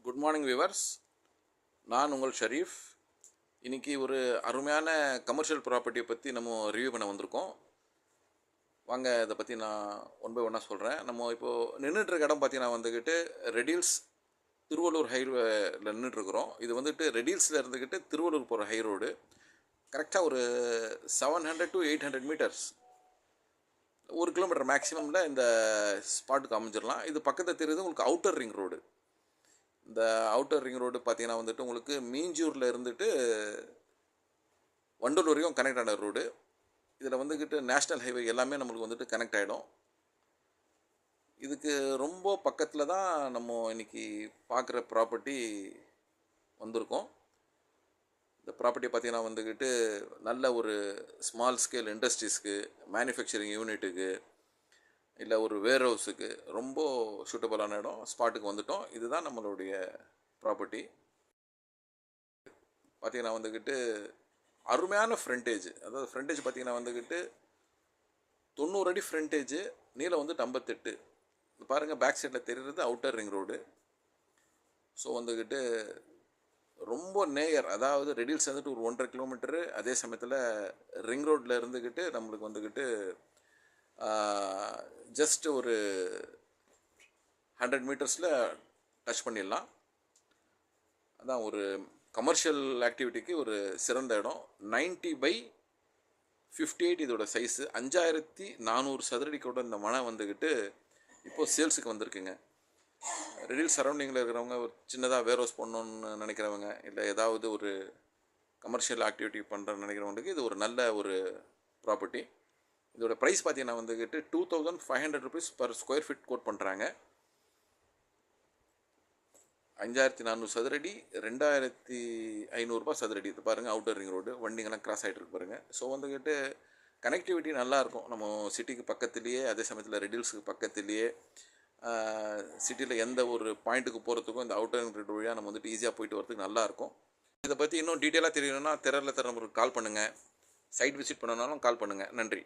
Good morning viewers. நான் உங்கள் ஷரீஃப். இன்றைக்கி ஒரு அருமையான கமர்ஷியல் ப்ராப்பர்ட்டியை பற்றி நம்ம ரிவ்யூ பண்ண வந்திருக்கோம். வாங்க இதை பற்றி நான் ஒன் பை ஒன்னாக சொல்கிறேன். நம்ம இப்போது நின்றுட்டுருக்க இடம் பார்த்தீங்கன்னா வந்துக்கிட்டு ரெடில்ஸ் திருவள்ளூர் ஹைவேல நின்றுட்டுருக்குறோம். இது வந்துட்டு ரெடில்ஸில் இருந்துக்கிட்டு திருவள்ளூர் போகிற ஹை ரோடு. கரெக்டாக ஒரு 700 to 800 மீட்டர்ஸ், 1 கிலோமீட்டர் மேக்ஸிமமில் இந்த ஸ்பாட்டுக்கு அமைஞ்சிடலாம். இது பக்கத்தில் தெரியுது உங்களுக்கு அவுட்டர் ரிங் ரோடு. இந்த அவுட்டர் ரிங் ரோடு பார்த்தீங்கன்னா வந்துட்டு உங்களுக்கு மீஞ்சூரில் இருந்துட்டு வண்டலூர் வரைக்கும் கனெக்ட் ஆன ரோடு. இதில் வந்துக்கிட்டு நேஷ்னல் ஹைவே எல்லாமே நம்மளுக்கு வந்துட்டு கனெக்ட் ஆகிடும். இதுக்கு ரொம்ப பக்கத்தில் தான் நம்ம இன்றைக்கி பார்க்குற ப்ராப்பர்ட்டி வந்திருக்கோம். இந்த ப்ராப்பர்ட்டி பார்த்திங்கன்னா வந்துக்கிட்டு நல்ல ஒரு ஸ்மால் ஸ்கேல் இண்டஸ்ட்ரீஸ்க்கு, மேனுஃபேக்சரிங் யூனிட்டுக்கு, இல்லை ஒரு வேர் ஹவுஸுக்கு ரொம்ப சூட்டபுளான இடம். ஸ்பாட்டுக்கு வந்துட்டோம். இதுதான் நம்மளுடைய ப்ராப்பர்ட்டி. பார்த்திங்கன்னா வந்துக்கிட்டு அருமையான ஃப்ரண்டேஜ். அதாவது ஃப்ரண்டேஜ் பார்த்திங்கன்னா வந்துக்கிட்டு 90 அடி ஃப்ரண்டேஜு, நீளம் வந்துட்டு 58. பாருங்கள், பேக் சைடில் தெரிகிறது அவுட்டர் ரிங் ரோடு. ஸோ வந்துக்கிட்டு ரொம்ப நேயர், அதாவது ரெடில்ஸ் வந்துட்டு ஒரு 1.5 கிலோமீட்டரு. அதே சமயத்தில் ரிங் ரோட்டில் இருந்துக்கிட்டு நம்மளுக்கு வந்துக்கிட்டு ஜஸ்ட் ஒரு 100 மீட்டர்ஸில் டச் பண்ணிடலாம். அதான் ஒரு கமர்ஷியல் ஆக்டிவிட்டிக்கு ஒரு சிறந்த இடம். 90/58 இதோட சைஸு. 5400 சதுரடி கூட இந்த மனை வந்துக்கிட்டு இப்போது சேல்ஸுக்கு வந்திருக்குங்க. ரெடில் சரௌண்டிங்கில் இருக்கிறவங்க ஒரு சின்னதாக வேர் ஹவுஸ் பண்ணணுன்னு நினைக்கிறவங்க, இல்லை ஏதாவது ஒரு கமர்ஷியல் ஆக்டிவிட்டி பண்ணுறேன்னு நினைக்கிறவங்களுக்கு இது ஒரு நல்ல ஒரு ப்ராப்பர்ட்டி. இதோட ப்ரைஸ் பார்த்தீங்கன்னா வந்துக்கிட்டு 2500 rupees per square feet quote பண்ணுறாங்க. 5400 சதுரடி, 2500 ரூபாய் சதுரடி. இது பாருங்கள், அவுட்டர் ரிங் ரோடு, வண்டிங்கெல்லாம் கிராஸ் ஆகிட்டு இருக்கு பாருங்கள். ஸோ வந்துக்கிட்டு கனெக்டிவிட்டி நல்லாயிருக்கும். நம்ம சிட்டிக்கு பக்கத்துலேயே, அதே சமயத்தில் ரெடில்ஸுக்கு பக்கத்துலேயே, சிட்டியில் எந்த ஒரு பாயிண்ட்டுக்கு போகிறதுக்கும் இந்த அவுட்டர் ரிங் ரோடு வழியாக நம்ம வந்துட்டு ஈஸியாக போயிட்டு வரதுக்கு நல்லாயிருக்கும். இதை பற்றி இன்னும் டீட்டெயிலாக தெரியணும்னா திரையில் நம்பருக்கு கால் பண்ணுங்கள். சைட் விசிட் பண்ணனாலும் கால் பண்ணுங்கள். நன்றி.